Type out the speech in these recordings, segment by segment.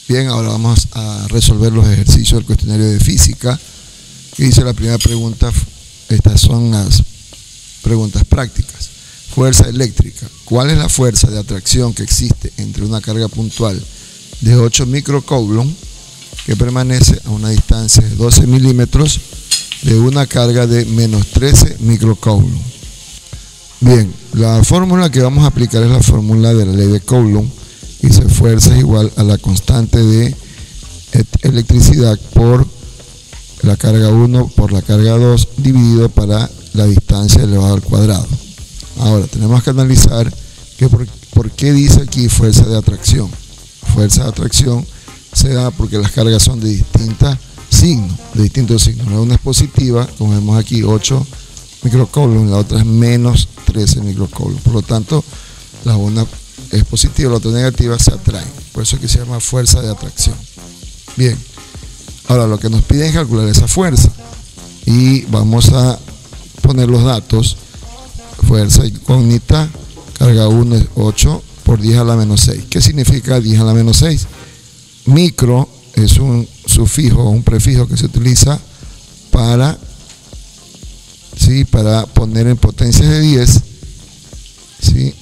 Bien, ahora vamos a resolver los ejercicios del cuestionario de física. Que dice la primera pregunta, estas son las preguntas prácticas. Fuerza eléctrica. ¿Cuál es la fuerza de atracción que existe entre una carga puntual de 8 microcoulomb que permanece a una distancia de 12 milímetros de una carga de menos 13 microcoulomb? Bien, la fórmula que vamos a aplicar es la fórmula de la ley de Coulomb. Dice fuerza es igual a la constante de electricidad por la carga 1 por la carga 2 dividido para la distancia elevado al cuadrado. Ahora tenemos que analizar que por qué dice aquí fuerza de atracción. Fuerza de atracción se da porque las cargas son de distintos signos. Una es positiva, como vemos aquí, 8 microcoulomb, la otra es menos 13 microcoulomb. Por lo tanto, la una es positiva, la otra negativa, se atraen. Por eso es que se llama fuerza de atracción. Bien, ahora lo que nos piden es calcular esa fuerza. Y vamos a poner los datos. Fuerza incógnita, carga 1 es 8 por 10 a la menos 6. ¿Qué significa 10 a la menos 6? Micro es un sufijo, un prefijo que se utiliza para poner en potencias de 10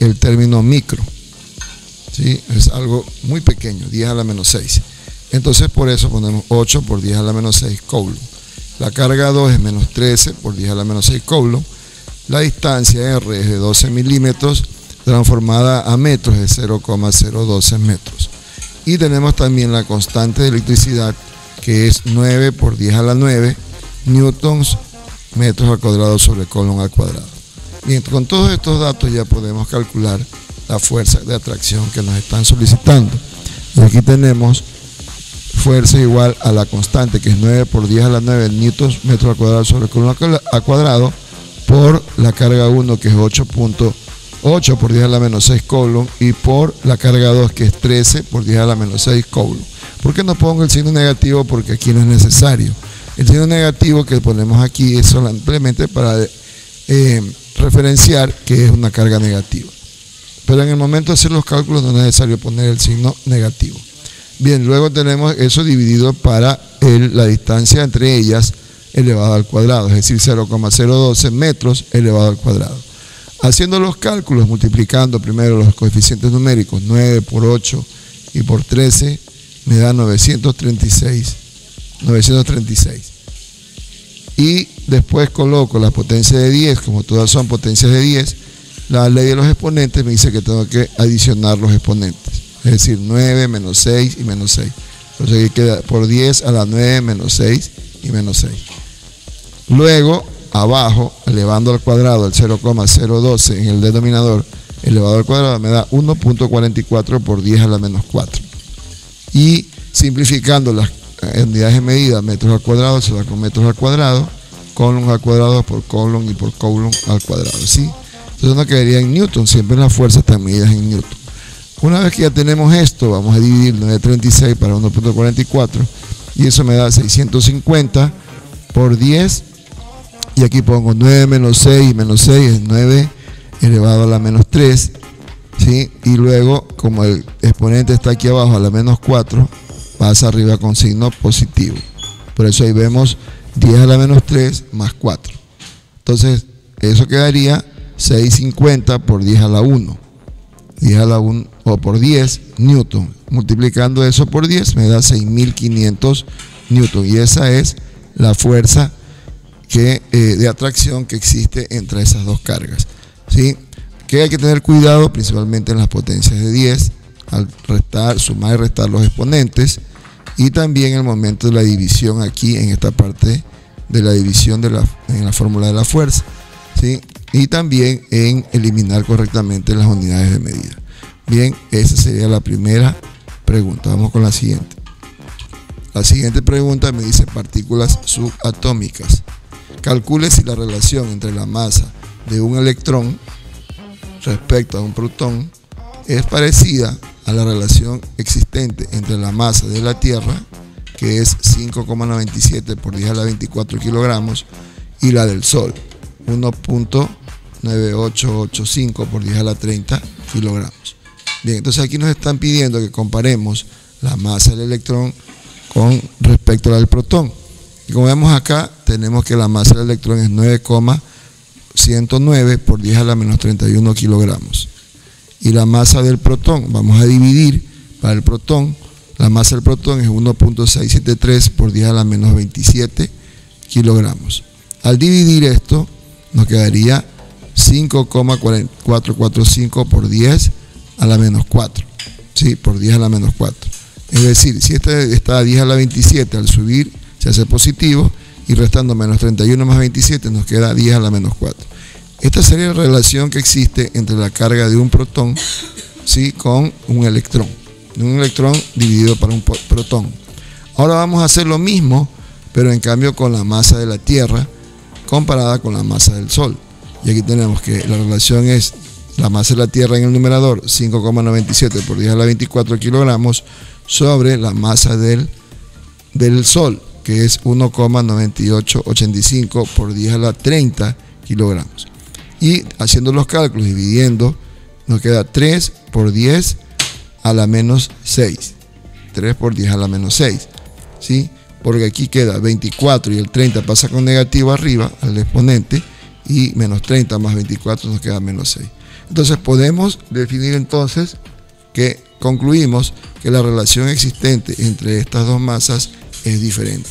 el término micro. Es algo muy pequeño, 10 a la menos 6. Entonces por eso ponemos 8 por 10 a la menos 6 coulomb. La carga 2 es menos 13 por 10 a la menos 6 coulomb. La distancia R es de 12 milímetros, transformada a metros es 0,012 metros. Y tenemos también la constante de electricidad, que es 9 por 10 a la 9 newtons metros al cuadrado sobre coulomb al cuadrado. Bien, con todos estos datos ya podemos calcular la fuerza de atracción que nos están solicitando. Y aquí tenemos fuerza igual a la constante, que es 9 por 10 a la 9 newtons metros al cuadrado sobre coulomb al cuadrado, por la carga 1, que es 8.8 por 10 a la menos 6 coulomb, y por la carga 2, que es 13 por 10 a la menos 6 coulomb. ¿Por qué no pongo el signo negativo? Porque aquí no es necesario. El signo negativo que ponemos aquí es simplemente para referenciar que es una carga negativa. Pero en el momento de hacer los cálculos no es necesario poner el signo negativo. Bien, luego tenemos eso dividido para la distancia entre ellas elevado al cuadrado, es decir, 0,012 metros elevado al cuadrado. Haciendo los cálculos, multiplicando primero los coeficientes numéricos, 9 por 8 y por 13, me da 936. Y después coloco la potencia de 10, como todas son potencias de 10, la ley de los exponentes me dice que tengo que adicionar los exponentes, es decir, 9 menos 6 y menos 6. Entonces aquí queda por 10 a la 9 menos 6 y menos 6. Luego, abajo, elevando al cuadrado el 0,012 en el denominador elevado al cuadrado, me da 1.44 por 10 a la menos 4. Y simplificando las unidades de medida, metros al cuadrado, se va con metros al cuadrado, coulomb al cuadrado por coulomb y por coulomb al cuadrado. Entonces no quedaría en newton, siempre las fuerzas están medidas en newton. Una vez que ya tenemos esto, vamos a dividir 936 para 1.44 y eso me da 650 por 10. Y aquí pongo 9 menos 6 es 9 elevado a la menos 3, y luego, como el exponente está aquí abajo a la menos 4, pasa arriba con signo positivo. Por eso ahí vemos 10 a la menos 3 más 4. Entonces, eso quedaría 650 por 10 a la 1. 10 a la 1 o por 10 newton. Multiplicando eso por 10 me da 6500 newton. Y esa es la fuerza de atracción que existe entre esas dos cargas. Que hay que tener cuidado principalmente en las potencias de 10 al sumar y restar los exponentes, y también en el momento de la división aquí en esta parte de la división en la fórmula de la fuerza, y también en eliminar correctamente las unidades de medida. Bien, esa sería la primera pregunta. Vamos con la siguiente. La siguiente pregunta me dice partículas subatómicas. Calcule si la relación entre la masa de un electrón respecto a un protón es parecida a la relación existente entre la masa de la Tierra, que es 5,97 por 10 a la 24 kilogramos, y la del Sol, 1.9885 por 10 a la 30 kilogramos. Bien, entonces aquí nos están pidiendo que comparemos la masa del electrón con respecto a la del protón. Y como vemos acá, tenemos que la masa del electrón es 9,109 por 10 a la menos 31 kilogramos. Y la masa del protón, vamos a dividir para el protón, la masa del protón es 1,673 por 10 a la menos 27 kilogramos. Al dividir esto, nos quedaría 5,445 por 10 a la menos 4. ¿Sí? Por 10 a la menos 4. Es decir, si este está a 10 a la 27, al subir se hace positivo, y restando menos 31 más 27 nos queda 10 a la menos 4. Esta sería la relación que existe entre la carga de un protón, ¿sí?, con un electrón. Un electrón dividido para un protón. Ahora vamos a hacer lo mismo, pero en cambio con la masa de la Tierra comparada con la masa del Sol. Y aquí tenemos que la relación es la masa de la Tierra en el numerador, 5,97 por 10 a la 24 kilogramos, sobre la masa del Sol, que es 1,9885 por 10 a la 30 kilogramos. Y haciendo los cálculos, dividiendo, nos queda 3 por 10 a la menos 6. 3 por 10 a la menos 6. ¿Sí? Porque aquí queda 24 y el 30 pasa con negativo arriba al exponente, y menos 30 más 24 nos queda menos 6. Entonces podemos definir entonces que concluimos que la relación existente entre estas dos masas es diferente.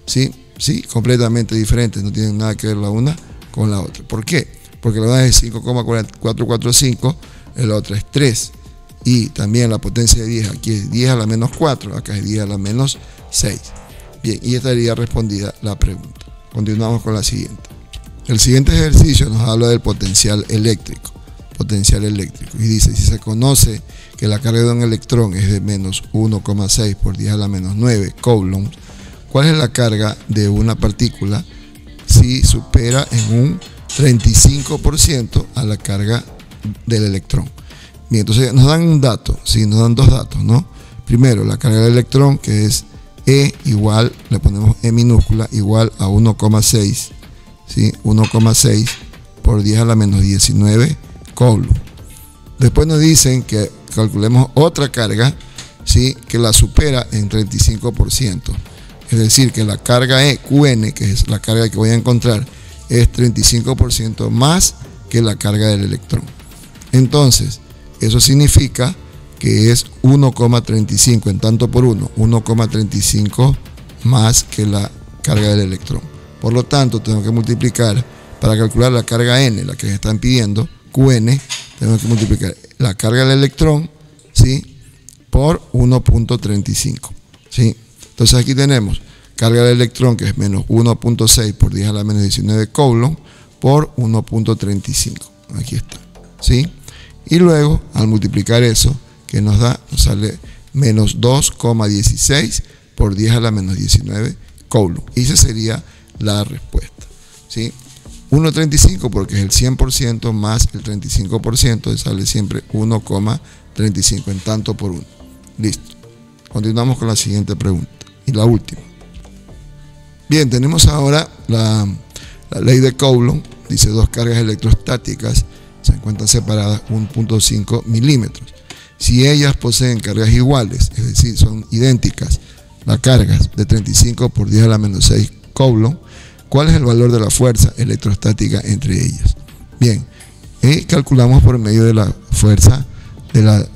¿Sí? Sí, completamente diferente, no tienen nada que ver la una con la otra. ¿Por qué? Porque la una es 5,445, la otra es 3. Y también la potencia de 10, aquí es 10 a la menos 4, acá es 10 a la menos 6. Bien, y estaría respondida la pregunta. Continuamos con la siguiente. El siguiente ejercicio nos habla del potencial eléctrico. Y dice, si se conoce que la carga de un electrón es de menos 1,6 por 10 a la menos 9 coulombs, ¿cuál es la carga de una partícula si supera en un 35% a la carga del electrón? Bien, entonces nos dan un dato, sí, nos dan dos datos, ¿no? Primero, la carga del electrón, que es E igual, le ponemos E minúscula, igual a 1,6, ¿sí? 1,6 por 10 a la menos 19 coulombs. Después nos dicen que calculemos otra carga, ¿sí?, que la supera en 35%. Es decir, que la carga E, QN, que es la carga que voy a encontrar, es 35% más que la carga del electrón. Entonces, eso significa que es 1,35 en tanto por 1, 1,35 más que la carga del electrón. Por lo tanto, tengo que multiplicar, para calcular la carga N, la que me están pidiendo, QN, tengo que multiplicar la carga del electrón, ¿sí?, por 1,35. ¿Sí? Entonces aquí tenemos carga del electrón, que es menos 1,6 por 10 a la menos 19 coulombs por 1,35. Aquí está. ¿Sí? Y luego, al multiplicar eso, que nos da, nos sale menos 2,16 por 10 a la menos 19 coulombs. Y esa sería la respuesta. ¿Sí? 1,35 porque es el 100% más el 35%, sale siempre 1,35 en tanto por 1. Listo. Continuamos con la siguiente pregunta y la última. Bien, tenemos ahora la ley de Coulomb. Dice, dos cargas electrostáticas se encuentran separadas 1,5 milímetros. Si ellas poseen cargas iguales, es decir, son idénticas, las cargas de 35 por 10 a la menos 6 Coulomb, ¿cuál es el valor de la fuerza electrostática entre ellas? Bien, calculamos por medio de la fuerza, de la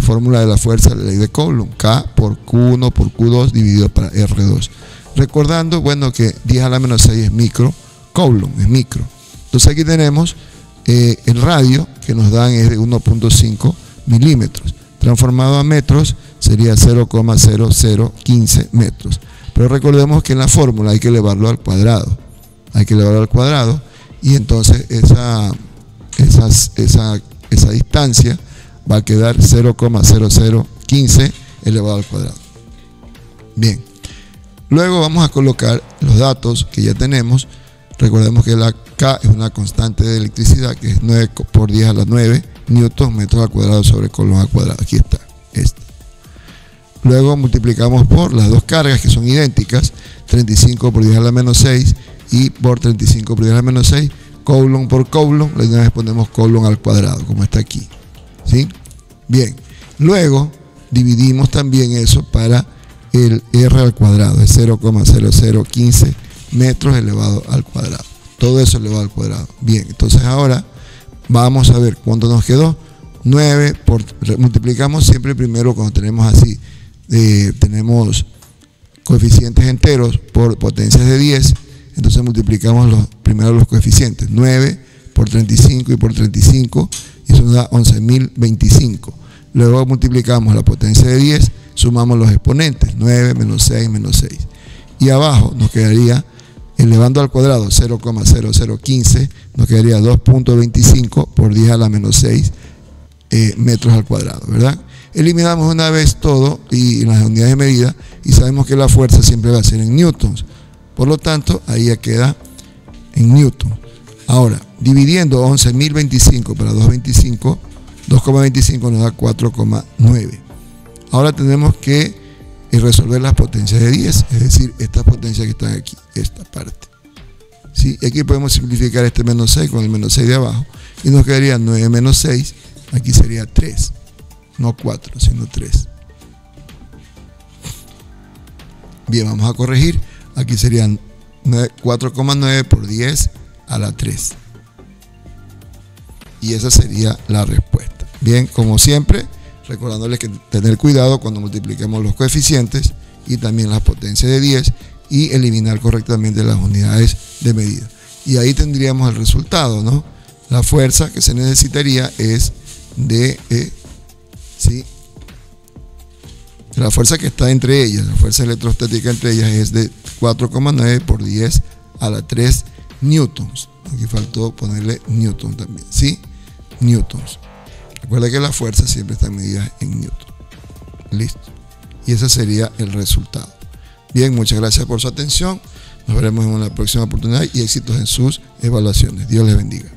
fórmula de la fuerza de la ley de Coulomb, K por Q1 por Q2 dividido para R2. Recordando, bueno, que 10 a la menos 6 es micro, Coulomb es micro. Entonces aquí tenemos el radio que nos dan es de 1,5 milímetros. Transformado a metros sería 0,0015 metros. Pero recordemos que en la fórmula hay que elevarlo al cuadrado. Hay que elevarlo al cuadrado y entonces esa distancia va a quedar 0,0015 elevado al cuadrado. Bien. Luego vamos a colocar los datos que ya tenemos. Recordemos que la K es una constante de electricidad que es 9 por 10 a la 9 newtons metros al cuadrado sobre Coulomb al cuadrado. Aquí está. Luego multiplicamos por las dos cargas que son idénticas, 35 por 10 a la menos 6 y por 35 por 10 a la menos 6, Coulomb por Coulomb, la vez ponemos Coulomb al cuadrado, como está aquí. ¿Sí? Bien, luego dividimos también eso para el R al cuadrado, es 0,0015 metros elevado al cuadrado. Todo eso elevado al cuadrado. Bien, entonces ahora vamos a ver cuánto nos quedó. 9 multiplicamos siempre primero cuando tenemos así, tenemos coeficientes enteros por potencias de 10, entonces multiplicamos primero los coeficientes, 9 por 35 y por 35, y eso nos da 11.025. Luego multiplicamos la potencia de 10, sumamos los exponentes, 9 menos 6 menos 6. Y abajo nos quedaría, elevando al cuadrado 0,0015, nos quedaría 2.25 por 10 a la menos 6 metros al cuadrado, ¿verdad? Eliminamos una vez todo y las unidades de medida y sabemos que la fuerza siempre va a ser en newtons. Por lo tanto, ahí ya queda en newton. Ahora, dividiendo 11.025 para 2.25, 2,25 nos da 4,9. Ahora tenemos que resolver las potencias de 10, es decir, estas potencias que están aquí, esta parte. ¿Sí? Aquí podemos simplificar este menos 6 con el menos 6 de abajo y nos quedaría 9 menos 6, aquí sería 3, no 4, sino 3. Bien, vamos a corregir, aquí serían 4,9 por 10 a la 3. Y esa sería la respuesta. Bien, como siempre, recordándoles que tener cuidado cuando multipliquemos los coeficientes y también las potencias de 10 y eliminar correctamente las unidades de medida. Y ahí tendríamos el resultado, ¿no? La fuerza que se necesitaría es de, ¿sí? La fuerza que está entre ellas, la fuerza electrostática entre ellas es de 4,9 por 10 a la 3 newtons. Aquí faltó ponerle newton también, ¿sí? Newtons. Recuerda que las fuerzas siempre están medidas en newton. Listo. Y ese sería el resultado. Bien, muchas gracias por su atención. Nos veremos en una próxima oportunidad y éxitos en sus evaluaciones. Dios les bendiga.